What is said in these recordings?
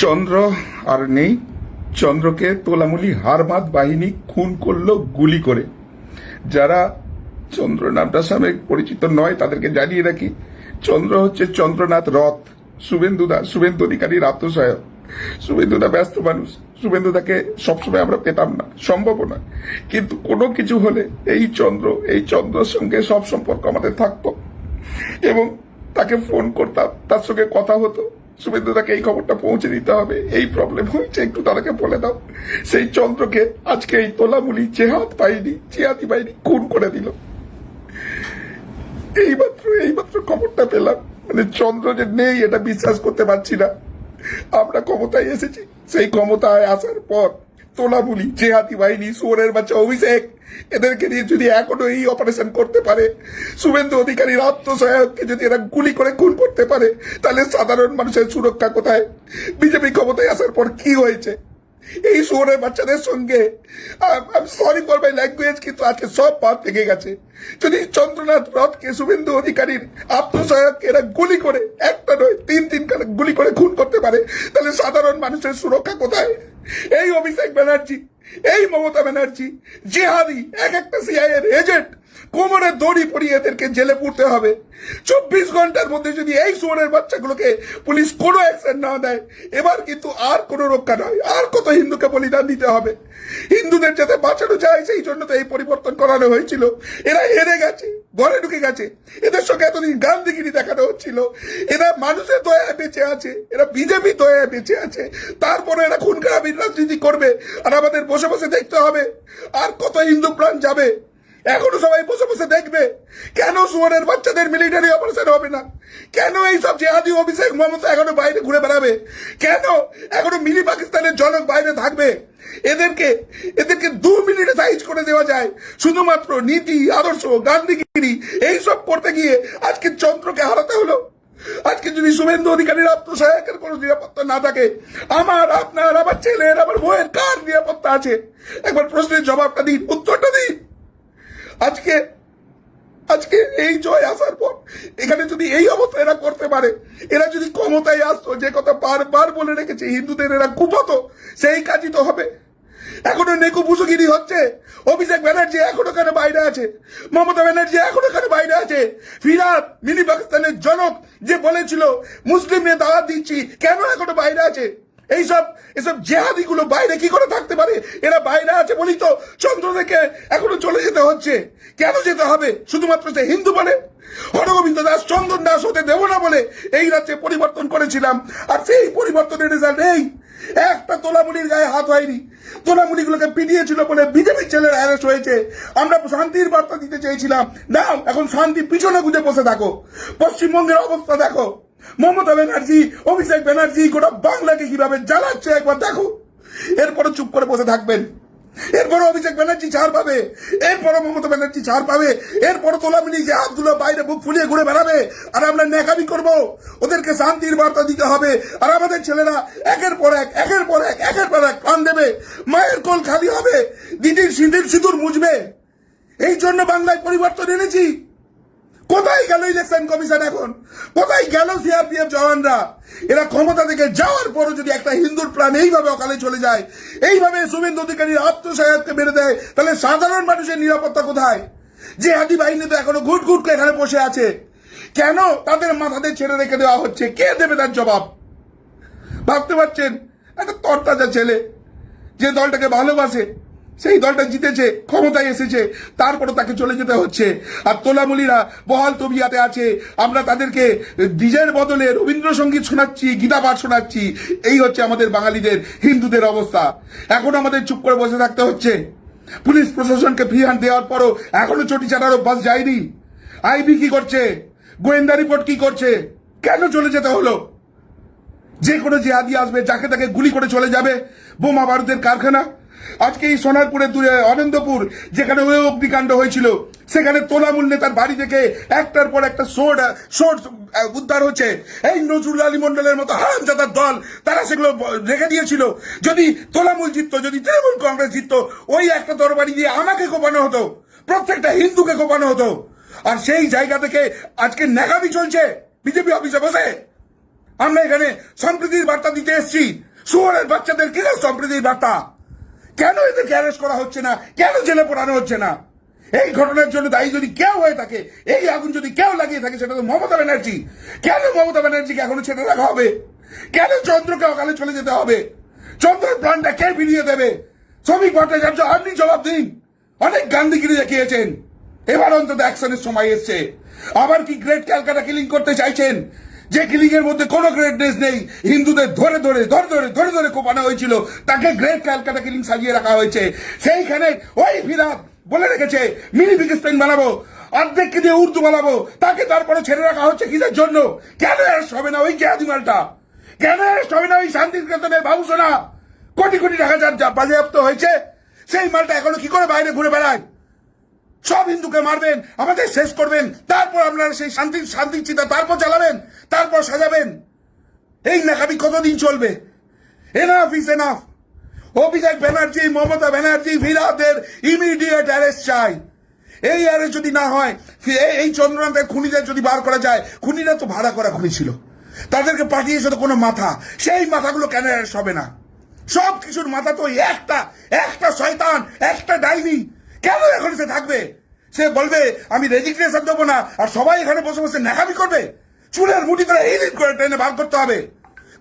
চন্দ্র আর নেই। চন্দ্রকে তোলামুলি হারমাত বাহিনী খুন করলো গুলি করে। যারা চন্দ্র নামটার সামনে পরিচিত নয় তাদেরকে জানিয়ে রাখি, চন্দ্র হচ্ছে চন্দ্রনাথ রথ, শুভেন্দু অধিকারীর আত্মসহায়ক। শুভেন্দুদা ব্যস্ত মানুষ, শুভেন্দুদাকে সবসময় আমরা পেতাম না, সম্ভব নয়। কিন্তু কোনো কিছু হলে এই চন্দ্রের সঙ্গে সব সম্পর্ক আমাদের থাকতো এবং তাকে ফোন করতাম, তার সঙ্গে কথা হতো। শুভেন্দুদাকে এই খবরটা পৌঁছে দিতে হবে, এই প্রবলেম হয়েছে, একটু তাদেরকে বলে দাও। সেই চন্দ্রকে আজকে এই তোলামুলি জিহাদি বাহিনী খুন করে দিল। এইমাত্র খবরটা পেলাম। মানে চন্দ্র যে নেই এটা বিশ্বাস করতে পারছি না। আমরা ক্ষমতায় এসেছি, সেই ক্ষমতায় আসার পর তোলামুলি জিহাদি বাহিনী, সুরের বাচ্চা অভিষেক, এদেরকে নিয়ে যদি এখনো এই অপারেশন করতে পারে, শুভেন্দু অধিকারীর আত্মসহায়ককে যদি এরা গুলি করে খুন করতে পারে, তাহলে সাধারণ মানুষের সুরক্ষা কোথায়? বিজেপি ক্ষমতায় আসার পর কি হয়েছে? এই শহরের বাচ্চাদের সঙ্গে সরি ফর মাই ল্যাঙ্গুয়েজ, কিন্তু আজকে সব পাপ ভেঙে গেছে। যদি চন্দ্রনাথ রথকে, শুভেন্দু অধিকারীর আত্মসহায়ককে এরা গুলি করে, একটা নয় তিন গুলি করে খুন করতে পারে, তাহলে সাধারণ মানুষের সুরক্ষা কোথায়? এই অভিষেক ব্যানার্জি, এই মমতা ব্যানার্জি জিহাদি, এক একটা সিআইএর এজেন্ট, কোমরে দড়ি পরিয়ে এদেরকে জেলে পুরতে হবে। 24 ঘন্টার মধ্যে যদি এই সুরের বাচ্চাগুলোকে পুলিশ কোনো অ্যাকশন না দেয়, এবার কিন্তু আর কোনো রক্ষা নয়। আর কত হিন্দুকে বলিদান দিতে হবে? হিন্দুদের যাতে বাঁচানো যায়, সেই জন্য তো এই পরিবর্তন করানো হয়েছিল। এরা হেরে গেছে, ঘরে ঢুকে গেছে। এদের সঙ্গে এতদিন গান্ধীগিরি দেখানো হচ্ছিল। এরা মানুষের দয়ায় বেঁচে আছে, এরা বিজেপি দয়ায় বেঁচে আছে। তারপরে এরা খুন খারাপির রাজনীতি করবে, আর আমাদের বসে বসে দেখতে হবে। আর কত হিন্দু প্রাণ যাবে? এখনো সবাই বসে বসে দেখবে? কেন সুয়ারের বাচ্চাদের মিলিটারি অপারেশন হবে না? কেন এইসব জেহাদি অভিষেক মমতা এখনো বাইরে ঘুরে বেড়াবে? কেন এখনো মিনি পাকিস্তানের জনক বাইরে থাকবে? এদেরকে 2 মিনিটে সাইজ করে দেওয়া যায় শুধুমাত্র নীতি, আদর্শ, গান্ধীগিরি এইসব করতে গিয়ে আজকে চন্দ্রকে হারাতে হলো। আজকে যদি শুভেন্দু অধিকারীর আত্মসহায়কের কোনো নিরাপত্তা না থাকে, আমার, আপনার, আমার ছেলের, আমার বউয়ের কার নিরাপত্তা আছে? একবার প্রশ্নের জবাবটা দিন, উত্তরটা দিন। আজকে এই জয় আসার পর এখানে যদি এই অবস্থা এরা করতে পারে, এরা যদি ক্ষমতায় আসতো, যে কথা বারবার বলে রেখেছে হিন্দুদের এরা কুপতো, সেই কাজই তো হবে। এখনো নেকু পুষুগিরি হচ্ছে। অভিষেক ব্যানার্জি এখনো কেন বাইরে আছে? মমতা ব্যানার্জি এখনো কেন বাইরে আছে? ফিরাত, মিনি পাকিস্তানের জনক যে বলেছিল মুসলিম নিয়ে দাওয়াত দিচ্ছি, কেন এখনো বাইরে আছে? এসব জেহাদি গুলো বাইরে কি করে থাকতে পারে? এরা বাইরে আছে বলেই তো চন্দ্র থেকে এখনো চলে যেতে হচ্ছে। কেন যেতে হবে? শুধুমাত্র সে হিন্দু বলে, হরগোবিন্দ দাস, চন্দন দাস হতে দেব না বলে এই রাজ্যে পরিবর্তন করেছিলাম। আর সেই পরিবর্তনের রেজাল্ট এই, একটা তোলামুলির গায়ে হাত হয়নি। তোলামুলিগুলোকে পিটিয়েছিল বলে বিজেপির ছেলেরা অ্যারেস্ট হয়েছে। আমরা শান্তির বার্তা দিতে চেয়েছিলাম, নাও এখন শান্তি পিছনে গুঁজে বসে থাকো। পশ্চিমবঙ্গের অবস্থা দেখো, মমতা ব্যানার্জি, অভিষেক ব্যানার্জি গোটা বাংলাকে কিভাবে জ্বালাচ্ছে একবার দেখো। এরপরে চুপ করে বসে থাকবেন? এরপরে অভিষেক ব্যানার্জি ছাড় পাবে? এরপরে মমতা ব্যানার্জি ছাড় পাবে? এরপরে তোলামিলি যে হাতগুলো বাইরে বুক ফুলিয়ে ঘুরে বেড়াবে আর আমরা ন্যাকামি করব? ওদেরকে শান্তির বার্তা দিতে হবে। আর আমাদের ছেলেরা একের পর এক প্রাণ দেবে। মায়ের কোল খালি হবে, দিদির সিঁদুর মুছবে। এই জন্য বাংলায় পরিবর্তন এনেছি। কোথায় গেল ইলেকশন কমিশন? এখন কোথায় গেল সিআরপিএফ জওয়ানরা? এরা ক্ষমতা থেকে যাওয়ার পরও যদি একটা হিন্দুর প্রাণ এইভাবে অকালে চলে যায়, এইভাবে শুভেন্দু অধিকারীর আত্মসহায়ককে মেরে দেয়, তাহলে সাধারণ মানুষের নিরাপত্তা কোথায়? জিহাদি বাহিনী তো এখনো ঘুট করে এখানে বসে আছে। কেন তাদের মাথাতে ছেড়ে রেখে দেওয়া হচ্ছে? কে দেবে তার জবাব? ভাবতে পারছেন? একটা তরতাজা ছেলে, যে দলটাকে ভালোবাসে, সেই দলটা জিতেছে, ক্ষমতায় এসেছে, তারপরে তাকে চলে যেতে হচ্ছে। আর তোলামুলিরা বহাল তবিয়াতে আছে। আমরা তাদেরকে ডিজের বদলে রবীন্দ্রসঙ্গীত শোনাচ্ছি, গীতাপাঠ শোনাচ্ছি। এই হচ্ছে আমাদের বাঙালিদের, হিন্দুদের অবস্থা। এখন আমাদের চুপ করে বসে থাকতে হচ্ছে। পুলিশ প্রশাসনকে ফ্রি হ্যান্ড দেওয়ার পরও এখনো চটি চাটার অভ্যাস যায়নি। আইবি কি করছে? গোয়েন্দা রিপোর্ট কি করছে? কেন চলে যেতে হলো? যে কোনো জিহাদি আসবে, যাকে তাকে গুলি করে চলে যাবে। বোমা বারুদের কারখানা। আজকে এই সোনারপুরের দূরে আনন্দপুর, যেখানে ওই অগ্নিকাণ্ড হয়েছিল, সেখানে তোলামুল নেতার বাড়ি থেকে একটার পর একটা সোর্ড উদ্ধার হচ্ছে। এই নজরুল আলী মন্ডলের মতো হারামজাদার দল, তারা সেগুলো রেখে দিয়েছিল। যদি তোলামুল জিততো, যদি তৃণমূল কংগ্রেস জিততো, ওই একটা তরবারি দিয়ে আমাকে কোপানো হতো, প্রত্যেকটা হিন্দুকে কোপানো হতো। আর সেই জায়গা থেকে আজকে ন্যাকামি চলছে বিজেপি অফিসে বসে। আমরা এখানে সম্প্রীতির বার্তা দিতে এসেছি। শুয়োরের বাচ্চাদের কি সম্প্রীতির বার্তা? কেন এদেরকে অ্যারেস্ট করা হচ্ছে না? কেন জেলে পড়ানো হচ্ছে না? এই ঘটনার জন্য দায়ী যদি কেউ হয়ে থাকে, এই আগুন যদি কেউ লাগিয়ে থাকে, সেটা তো মমতা ব্যানার্জি। কেন মমতা ব্যানার্জিকে এখনো ছেড়ে রাখা হবে? কেন চন্দ্রকে অকালে চলে যেতে হবে? চন্দ্রের প্রাণটা কে ফিরিয়ে দেবে? শ্রমিক ভট্টাচার্য, আপনি জবাব দিন। অনেক গান্ধীগিরি দেখিয়েছেন, এবার অন্তত অ্যাকশনের সময় এসছে। আবার কি গ্রেট ক্যালকাটা কিলিং করতে চাইছেন, যে কিলিং এর মধ্যে কোনো গ্রেটনেস নেই? হিন্দুদের ধরে ধরে ধরে ধরে ধরে ধরে কোপানো হয়েছিল, তাকে গ্রেট ক্যালকাটা কিলিং সাজিয়ে রাখা হয়েছে। সেইখানে ওই ফিরাদ বলে রেখেছে মিনি বিগেস্টাইন বানাবো, অর্ধেককে দিয়ে উর্দু বানাবো, তাকে তারপরে ছেড়ে রাখা হচ্ছে কিসের জন্য? কেন অ্যারেস্ট হবে না ওই জেহাদি মালটা? কেন অ্যারেস্ট হবে না ওই শান্তিনিকেতনের বাবুসোনা? কোটি কোটি টাকা যার বাজেয়াপ্ত হয়েছে, সেই মালটা এখনো কি করে বাইরে ঘুরে বেড়ায়? সব হিন্দুকে মারবেন, আমাদের শেষ করবেন, তারপর আপনারা সেই শান্তির চিন্তা তারপর চালাবেন, তারপর সাজাবেন। এই নাকামি কতদিন চলবে? Enough is enough. Abhishek Banerjee, Mamata Banerjee, ফিরাদের ইমিডিয়েট অ্যারেস্ট চাই। এই অ্যারেস্ট যদি না হয়, এই চন্দ্রনাথের খুনিদের যদি বার করা যায়, খুনিরা তো ভাড়া করা খুনি ছিল, তাদেরকে পাঠিয়েছে তো কোনো মাথা, সেই মাথাগুলো কেন অ্যারেস্ট হবে না? সব কিছুর মাথা তো একটা একটা শয়তান, একটা ডাইনি। কেন এখন সে থাকবে? সে বলবে আমি রেজিগনেশন দেবো না, আর সবাই এখানে বসে বসে নেকামি করবে। চুলের মুঠি করে এই দিন করে ট্রেনে বার করতে হবে,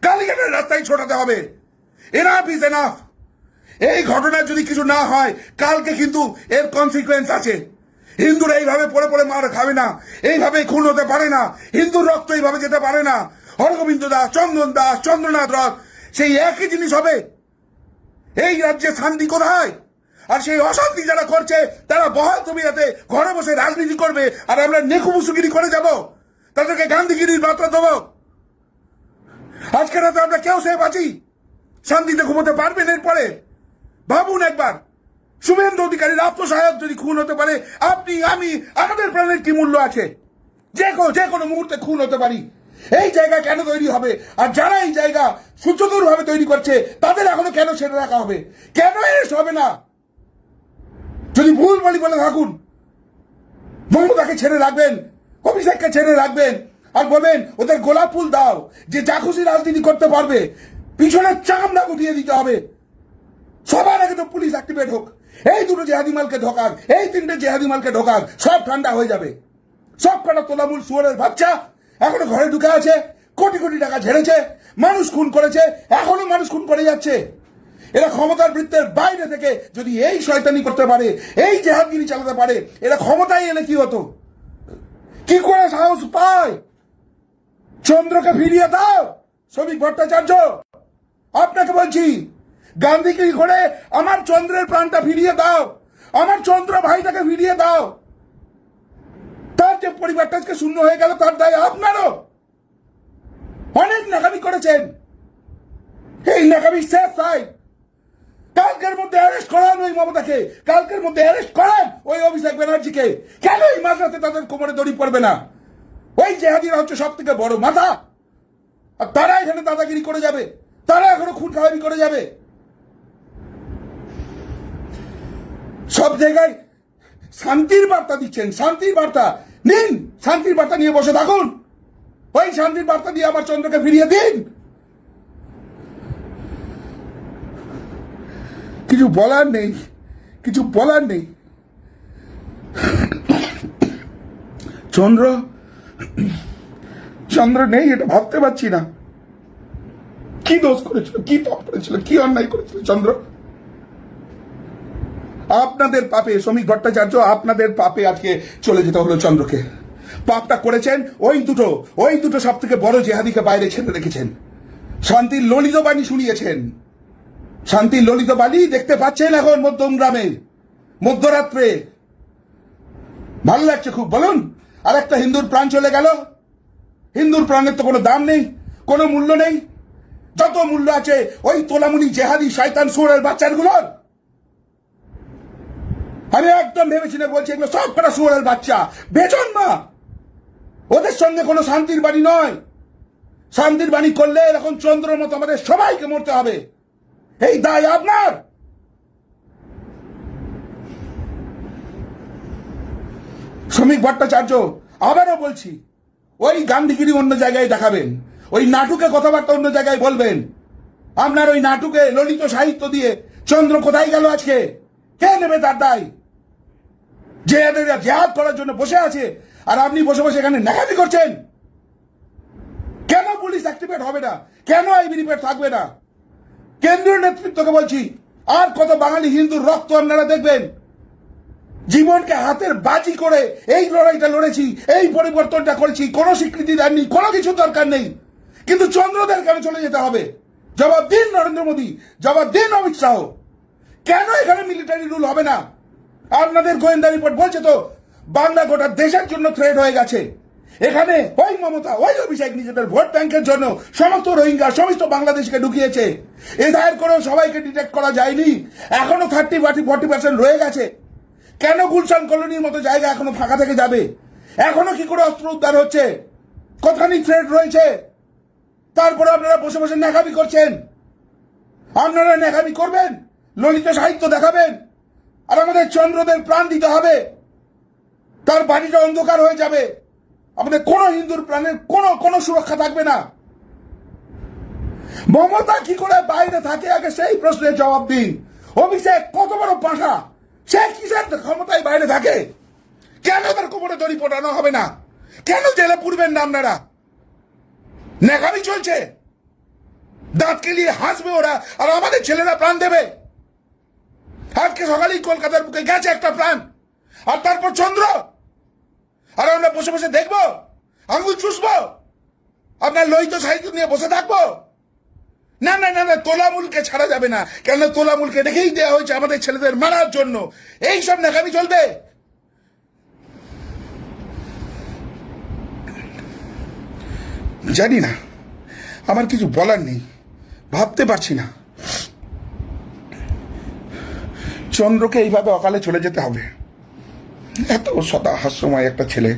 কালীঘাটের রাস্তায় ছোটাতে হবে। Enough is enough. এই ঘটনার যদি কিছু না হয়, কালকে কিন্তু এর কনসিকুয়েন্স আছে। হিন্দুরা এইভাবে পড়ে পড়ে মার খাবে না, এইভাবে খুন হতে পারে না, হিন্দুর রক্ত এইভাবে যেতে পারে না। হরগোবিন্দ দাস, চন্দন দাস, চন্দ্রনাথ রথ, সেই একই জিনিস হবে। এই রাজ্যে শান্তি কোথায়? আর সেই অশান্তি যারা করছে, তারা বহাল তবিয়াতে ঘরে বসে রাজনীতি করবে, আর আমরা নেকুমুসুগিরি করে যাব, তাদেরকে গান্ধীগিরির বার্তা দেবো। আজকে রাতে আমরা কেউ সে বাঁচি, শান্তিতে ঘুমোতে পারবেন? এরপরে ভাবুন একবার, শুভেন্দু অধিকারীর আত্মসহায়ক যদি খুন হতে পারে, আপনি আমি, আমাদের প্রাণের কি মূল্য আছে? যে কোনো মুহূর্তে খুন হতে পারি। এই জায়গা কেন তৈরি হবে? আর যারা এই জায়গা সুচতুর ভাবে তৈরি করছে, তাদের এখনো কেন ছেড়ে রাখা হবে? কেন অ্যারেস্ট হবে না? যদি ভুল বলে থাকুন, মমতাকে ছেড়ে রাখবেন, অভিষেককে ছেড়ে রাখবেন, আর বলবেন ওদের গোলাপ ফুল দাও, যে যা খুশি রাজনীতি করতে পারবে, পিছনের চামড়া গুটিয়ে দিতে হবে। সবার আগে তো পুলিশ অ্যাক্টিভেট হোক, এই দুটো জেহাদি মালকে ঢোকাক, এই তিনটে জেহাদি মালকে ঢোকাক, সব ঠান্ডা হয়ে যাবে। সব কটা তোলামূল শুয়োরের বাচ্চা এখনো ঘরে ঢুকে আছে, কোটি কোটি টাকা ঝেড়েছে, মানুষ খুন করেছে, এখনো মানুষ খুন করে যাচ্ছে। এরা ক্ষমতার বৃত্তের বাইরে থেকে যদি এই শয়তানি করতে পারে, এই জেহাদগিরি চালাতে পারে, এরা ক্ষমতায় এলে কি হতো? কি করে সাহস পায়? চন্দ্রকে ফিরিয়ে দাও। শ্রমিক ভট্টাচার্য, আপনাকে বলছি, গান্ধীগিরি করে আমার চন্দ্রের প্রাণটা ফিরিয়ে দাও, আমার চন্দ্র ভাইটাকে ফিরিয়ে দাও। তার যে পরিবারটা আজকে শূন্য হয়ে গেল, তার দায় আপনারও। অনেক নাকামি করেছেন, এই নাকামি শেষ চাই। কালকের মধ্যে অ্যারেস্ট করান ওই মমতাকে, কালকের মধ্যে অ্যারেস্ট করান ওই অভিষেক ব্যানার্জিকে। কেন এই মাঝরাতে তাদের কোমরে দড়ি পড়বে না? ওই জেহাদিরা হচ্ছে সব থেকে বড় মাথা, আর তারা এখানে দাদাগিরি করে যাবে, তারা এখনো খুন খাওয়ানি করে যাবে। সব জায়গায় শান্তির বার্তা দিচ্ছেন, শান্তির বার্তা নিন, শান্তির বার্তা নিয়ে বসে থাকুন। ওই শান্তির বার্তা দিয়ে আমার চন্দ্রকে ফিরিয়ে দিন। কিছু বলার নেই, কিছু বলার নেই। চন্দ্র চন্দ্র নেই, এটা ভাবতে পারছি না। কি দোষ করেছিল, কি পাপ করেছিল, কি অন্যায় করেছিল চন্দ্র? আপনাদের পাপে, শ্রমিক ভট্টাচার্য, আপনাদের পাপে আজকে চলে যেতে হলো চন্দ্রকে। পাপটা করেছেন ওই দুটো সব থেকে বড় জেহাদিকে বাইরে ছেড়ে রেখেছেন। শান্তির ললিত বাণী শুনিয়েছেন, শান্তির ললিত বাণী দেখতে পাচ্ছেন এখন মধ্যম গ্রামে মধ্যরাত্রে। ভালো লাগছে খুব, বলুন। আর একটা হিন্দুর প্রাণ চলে গেল। হিন্দুর প্রাণের তো কোনো দাম নেই, কোনো মূল্য নেই। যত মূল্য আছে ওই তোলামুনি জেহাদি শয়তান সুরের বাচ্চাগুলোর। আমি একদম ভেবেছিলাম, বলছি এগুলো সব কটা সুরের বাচ্চা, বেজন্মা। ওদের সঙ্গে কোনো শান্তির বাণী নয়। শান্তির বাণী করলে এরকম চন্দ্রের মতো আমাদের সবাইকে মরতে হবে। এই দায় আপনার। শ্রমিক ভট্টাচার্য, আবারও বলছি, ওই গান্ধীগিরি অন্য জায়গায় দেখাবেন, ওই নাটুকে কথাবার্তা অন্য জায়গায় বলবেন। আপনার ওই নাটুকে ললিত সাহিত্য দিয়ে চন্দ্র কোথায় গেল আজকে? কে নেবে তার দায়? যে এদের জেহাদ করার জন্য বসে আছে আর আপনি বসে বসে এখানে নেকামি করছেন। কেন পুলিশ অ্যাক্টিভেট হবে না? কেন আইবিরিপেট থাকবে না? কেন্দ্রীয় নেতৃত্বকে বলছি, আর কত বাঙালি হিন্দুর রক্ত আপনারা দেখবেন? জীবনকে হাতের বাজি করে এই লড়াইটা লড়েছি, এই পরিবর্তনটা করেছি, কোনো স্বীকৃতি দেননি, কোনো কিছু দরকার নেই। কিন্তু চন্দ্রদের কেন চলে যেতে হবে? জবাব দিন নরেন্দ্র মোদী, জবাব দিন অমিত শাহ। কেন এখানে মিলিটারি রুল হবে না? আপনাদের গোয়েন্দা রিপোর্ট বলছে তো বাংলা গোটা দেশের জন্য থ্রেট হয়ে গেছে। এখানে ওই মমতা, ওই অভিষেক নিজেদের ভোট ব্যাংকের জন্য সমস্ত রোহিঙ্গা, সমস্ত বাংলাদেশকে ঢুকিয়েছে। এদের করেও সবাইকে ডিটেক্ট করা যায়নি, এখনো 30-40% রয়ে গেছে। কেন গুলশান কলোনির মতো জায়গা এখনো ফাঁকা থেকে যাবে? এখনো কি করে অস্ত্র উদ্ধার হচ্ছে? কতখানি থ্রেট রয়েছে? তারপরে আপনারা বসে বসে নেকামি করছেন। আপনারা নেকামি করবেন, ললিত সাহিত্য দেখাবেন, আর আমাদের চন্দ্রদের প্রাণ দিতে হবে। তার বাড়িটা অন্ধকার হয়ে যাবে, আমাদের কোনো হিন্দুর প্রাণের কোনো সুরক্ষা থাকবে না। মমতা কি করে বাইরে থাকে আগে সেই প্রশ্নের জবাব দিন। অভিষেক কত বড় পাঁঠা, সে কিসের ক্ষমতায় বাইরে থাকে? কেন তার কোমরে দড়ি পটানো হবে না? কেন জেলে পুরবেন না আপনারা? নেকামি চলছে, দাঁত কেলিয়ে হাসবে ওরা, আর আমাদের ছেলেরা প্রাণ দেবে। আজকে সকালেই কলকাতার বুকে গেছে একটা প্রাণ, আর তারপর চন্দ্র। আর আমরা বসে বসে দেখবো, আঙুল চুষবো, আপনার লোহিত সাহিত্য নিয়ে বসে থাকবো? না না না না, তোলামূলকে ছাড়া যাবে না। কেন তোলামূলকে রেখেই দেওয়া হয়েছে আমাদের ছেলেদের মারার জন্য। এই সব নাকামি চলবে? জানি না, আমার কিছু বলার নেই, ভাবতে পারছি না। চন্দ্রকে এইভাবে অকালে চলে যেতে হবে? এত সদা হাস্যময় একটা ছেলে,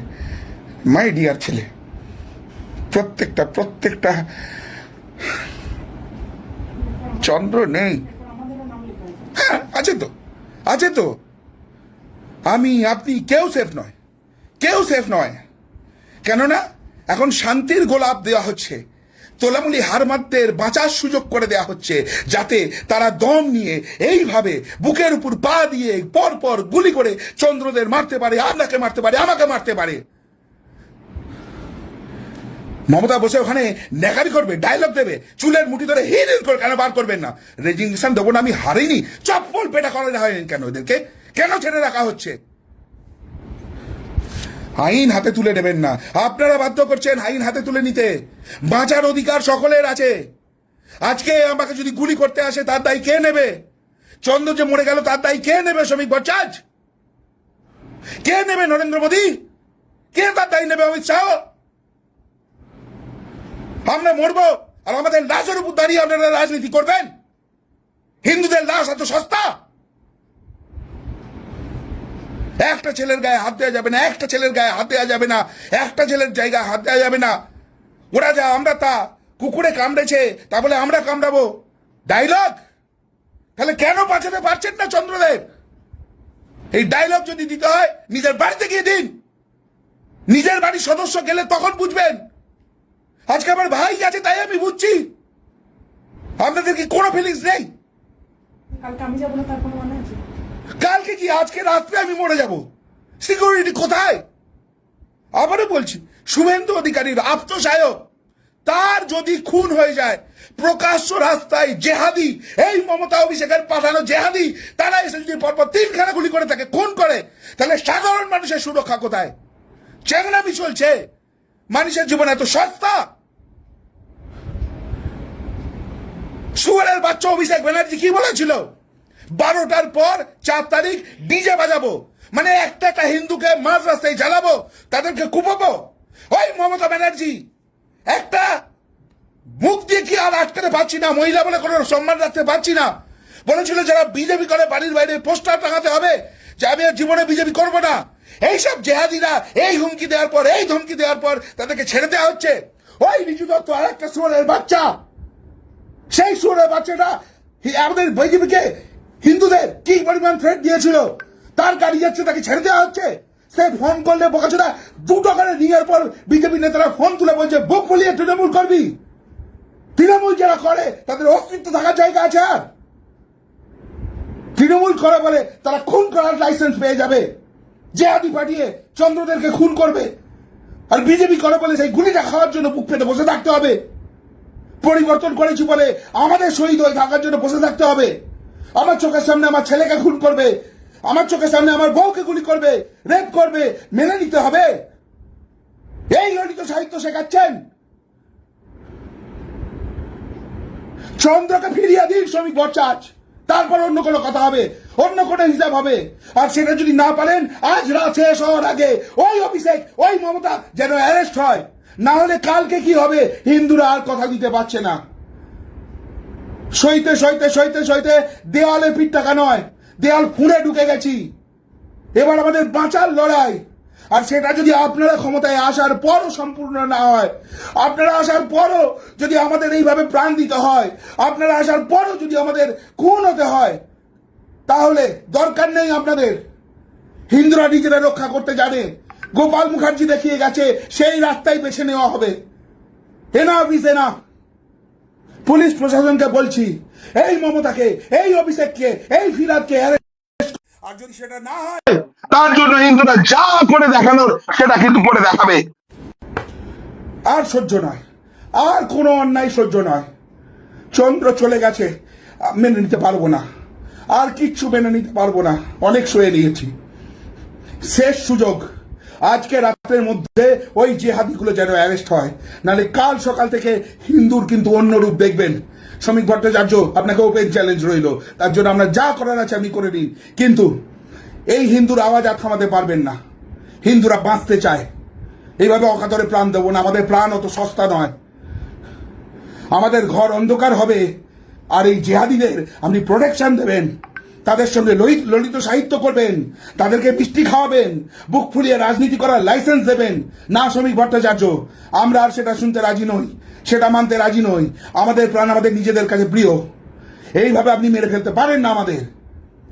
মাই ডিয়ার ছেলে। প্রত্যেকটা চন্দ্র নেই। হ্যাঁ, আছে তো। আমি, আপনি, কেউ সেফ নয়। কেননা এখন শান্তির গোলাপ দেওয়া হচ্ছে, তোলামুলি হারমাতদের বাঁচার সুযোগ করে দেওয়া হচ্ছে, যাতে তারা দম নিয়ে এইভাবে বুকের উপর পা দিয়ে পর গুলি করে চন্দ্রদের মারতে পারে, আপনাকে মারতে পারে, আমাকে মারতে পারে। মমতা বসে ওখানে নেকামি করবে, ডায়লগ দেবে, চুলের মুঠি ধরে হিল করে কেন বার করবেন না? রেজিগনেশন দেবো না আমি, হারিনি, চপ্পল পেটা করা হয় কেন? এদেরকে কেন ছেড়ে রাখা হচ্ছে? আইন হাতে তুলে নেবেন না, আপনারা বাধ্য করছেন আইন হাতে তুলে নিতে। বাঁচার অধিকার সকলের আছে। আজকে আমাকে যদি গুলি করতে আসে তার দায় কে নেবে? চন্দ্র যে মরে গেল তার দায় কে নেবে? শ্রমিক ভট্টাচার্য কে নেবে? নরেন্দ্র মোদী কে তার দায় নেবে? অমিত শাহ? আমরা মরবো আর আমাদের লাশের উপর দাঁড়িয়ে আপনারা রাজনীতি করবেন? হিন্দুদের লাশ এত সস্তা? একটা ছেলের গায়ে হাত দেওয়া যাবে না, একটা ছেলের গায়ে হাত দেওয়া যাবে না, একটা ছেলের জায়গায় হাত দেওয়া যাবে না। ওরা যা আমরা তা, কুকুরে কামড়েছে তা বলে আমরা কামড়াবো? ডায়লগ? তাহলে কেন বাঁচাতে পারছেন না চন্দ্রদেব? এই ডায়লগ যদি দিতে হয় নিজের বাড়িতে গিয়ে দিন, নিজের বাড়ির সদস্য গেলে তখন বুঝবেন। আজকে আমার ভাই আছে তাই আমি বুঝছি, আপনাদের কি কোনো ফিলিংস নেই? কালকে আমি যাবো না, তার কোনো মানে আছে? কালকে কি, আজকে রাত্রে আমি মরে যাব? সিকিউরিটি কোথায়? আবারও বলছি, শুভেন্দু অধিকারীর আত্মসায়ক, তার যদি খুন হয়ে যায় প্রকাশ্য রাস্তায়, জেহাদি, এই মমতা অভিষেকের পাঠানো জেহাদি, তারা এসে যদি পরপর 3খানা গুলি করে তাকে খুন করে, তাহলে সাধারণ মানুষের সুরক্ষা কোথায়? চেংড়ামি চলছে, মানুষের জীবন এত সস্তা? সুয়ারের বাচ্চা অভিষেক ব্যানার্জি কি বলেছিল? 12টার পর 4 তারিখ ডিজে বাজাবো, মানে একটা হিন্দুকে মাঝ রাস্তায় জ্বালাবো, তাদেরকে কুপাবো। ওই মমতা ব্যানার্জি একটা মুখ দিয়ে কি আর আটকাতে পারছি না, মহিলা বলে কোনো সম্মান রাখতে পারছি না, বলেছিল যারা বিজেপি করে বাড়ির বাইরে পোস্টার টাঙাতে হবে যে আমি আর জীবনে বিজেপি করবো না। এইসব জেহাদিরা এই হুমকি দেওয়ার পর, এই ধমকি দেওয়ার পর তাদেরকে ছেড়ে দেওয়া হচ্ছে। ওই রিজু দত্ত আর একটা সুরের বাচ্চা, সেই সুরের বাচ্চাটা আমাদের বিজেপিকে, হিন্দুদের কি পরিমাণ থ্রেট দিয়েছিল, তার গাড়ি যাচ্ছে, তাকে ছেড়ে দেওয়া হচ্ছে। সে ফোন করলে বোকাচোদা 2 টাকা নিয়ে পর বিজেপি নেতারা ফোন তুলে বলছে বুক ফুলিয়ে তৃণমূল করবি। তৃণমূল যারা করে তাদের অস্তিত্ব থাকার জায়গা আছে? আর তৃণমূল করে বলে তারা খুন করার লাইসেন্স পেয়ে যাবে, জেহাদি পাঠিয়ে চন্দ্রদেরকে খুন করবে, আর বিজেপি করে বলে সেই গুলিটা খাওয়ার জন্য বুক পেতে বসে থাকতে হবে। পরিবর্তন করেছি বলে আমাদের শহীদ হয়ে থাকার জন্য বসে থাকতে হবে। আমার চোখের সামনে আমার ছেলেকে খুন করবে, আমার চোখের সামনে আমার বউকে গুলি করবে, রেপ করবে, মেনে নিতে হবে? এই ললিত সাহিত্য শেখাচ্ছেন? চন্দ্রকে ফিরিয়ে দিন শ্রমিক ভট্টাচ, তারপর অন্য কোনো কথা হবে, অন্য কোনো হিসাব হবে। আর সেটা যদি না পারেন আজ রাত শেষ হওয়ার আগে ওই অভিষেক, ওই মমতা যেন অ্যারেস্ট হয়, না হলে কালকে কি হবে হিন্দুরা আর কথা দিতে পারছে না। সইতে সইতে সইতে সইতে দেওয়ালে পিঠ টাকা নয়, দেওয়াল ফুঁড়ে ঢুকে গেছি। এবার আমাদের বাঁচার লড়াই। আর সেটা যদি আপনারা ক্ষমতায় আসার পরও সম্পূর্ণ না হয়, আপনারা আসার পরও যদি আমাদের এইভাবে প্রাণ দিতে হয়, আপনারা আসার পরও যদি আমাদের খুন হতে হয়, তাহলে দরকার নেই আপনাদের। হিন্দুরা নিজেরা রক্ষা করতে জানে, গোপাল মুখার্জি দেখিয়ে গেছে, সেই রাস্তায় বেছে নেওয়া হবে। Enough is enough. পুলিশ প্রশাসনকে বলছি, এই মমতাকে, এই অভিষেককে, এই ফিরাদকে, আর যদি সেটা না হয় তার জন্য হিন্দুরা যা করে দেখানোর সেটা কিন্তু করে দেখাবে। আর সহ্য নয়, আর কোনো অন্যায় সহ্য নয়। চন্দ্র চলে গেছে, মেনে নিতে পারবো না, আর কিচ্ছু মেনে নিতে পারবো না। অনেক সয়ে নিয়েছি, শেষ সুযোগ। আজকে রাতের মধ্যে ওই জেহাদিগুলো যেন অ্যারেস্ট হয়, নাহলে কাল সকাল থেকে হিন্দুর কিন্তু অন্য রূপ দেখবেন। শ্রমিক ভট্টাচার্য, আপনাকে ওপেন চ্যালেঞ্জ রইল, তার জন্য আমরা যা করার আছে আপনি করে নিন, কিন্তু এই হিন্দুর আওয়াজ আর থামাতে পারবেন না। হিন্দুরা বাঁচতে চায়, এইভাবে অকাতরে প্রাণ দেবো না। আমাদের প্রাণ অত সস্তা নয়। আমাদের ঘর অন্ধকার হবে, আর এই জেহাদিদের আপনি প্রোটেকশন দেবেন, তাদের সঙ্গে ললিত সাহিত্য করবেন, তাদেরকে মিষ্টি খাওয়াবেন, বুক ফুলিয়ে রাজনীতি করার লাইসেন্স দেবেন না। শ্রমিক ভট্টাচার্য, আমরা আর সেটা শুনতে রাজি নই, সেটা মানতে রাজি নই। আমাদের প্রাণ আমাদের নিজেদের কাছে প্রিয়। এইভাবে আপনি মেরে ফেলতে পারেন না আমাদের।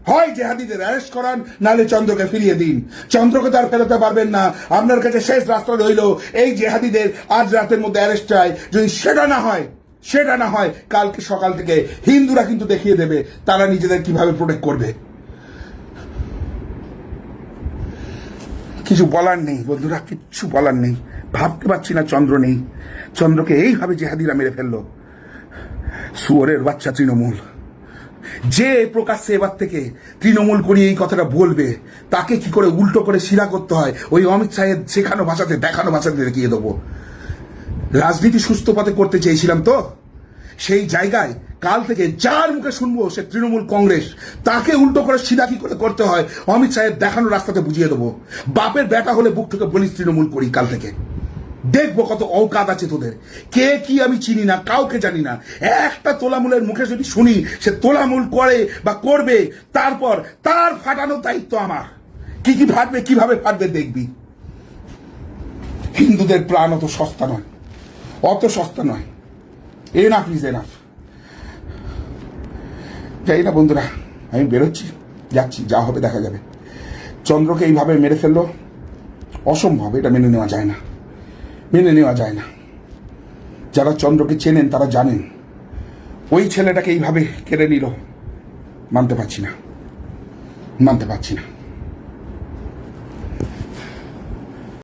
হয় জেহাদিদের অ্যারেস্ট করান, নাহলে চন্দ্রকে ফিরিয়ে দিন। চন্দ্রকে তো আর ফেরাতে পারবেন না। আপনার কাছে শেষ রাস্তা রইল, এই জেহাদিদের আজ রাতের মধ্যে অ্যারেস্ট চাই। যদি সেটা না হয় কালকে সকাল থেকে হিন্দুরা কিন্তু দেখিয়ে দেবে তারা নিজেদের কিভাবে প্রোটেক্ট করবে। কিছু বলার নেই বন্ধুরা, কিচ্ছু বলার নেই। ভাবতে পারছি না চন্দ্র নেই, চন্দ্রকে এইভাবে জেহাদিরা মেরে ফেললো। শুয়োরের বাচ্চা তৃণমূল, যে প্রকাশ্যে এবার থেকে তৃণমূল করিয়ে এই কথাটা বলবে, তাকে কি করে উল্টো করে শিরা করতে হয় ওই অমিত শাহের শেখানো ভাষাতে, দেখানো ভাষাতে দেখিয়ে দেবো। রাজনীতি সুস্থ পথে করতে চেয়েছিলাম তো, সেই জায়গায় কাল থেকে যার মুখে শুনবো সে তৃণমূল কংগ্রেস, তাকে উল্টো করে সিধা কি করে করতে হয় অমিত শাহের দেখানো রাস্তাতে বুঝিয়ে দেবো। বাপের বেটা হলে বুক থেকে বলিস তৃণমূল করি, কাল থেকে দেখবো কত অকাত আছে তোদের। কে কি আমি চিনি না, কাউকে জানি না। একটা তোলামূলের মুখে যদি শুনি সে তোলামূল করে বা করবে, তারপর তার ফাটানোর দায়িত্ব আমার। কি কি ফাটবে, কিভাবে ফাটবে দেখবি। হিন্দুদের প্রাণ অত সস্তা নয়, অত সস্তা নয়। Enough is enough. যাই না বন্ধুরা, আমি বেরোচ্ছি, যাচ্ছি, যা হবে দেখা যাবে। চন্দ্রকে এইভাবে মেরে ফেললো, অসম্ভব। এটা মেনে নেওয়া যায় না, মেনে নেওয়া যায় না। যারা চন্দ্রকে চেনেন তারা জানেন ওই ছেলেটাকে এইভাবে কেড়ে নিল। মানতে পারছি না।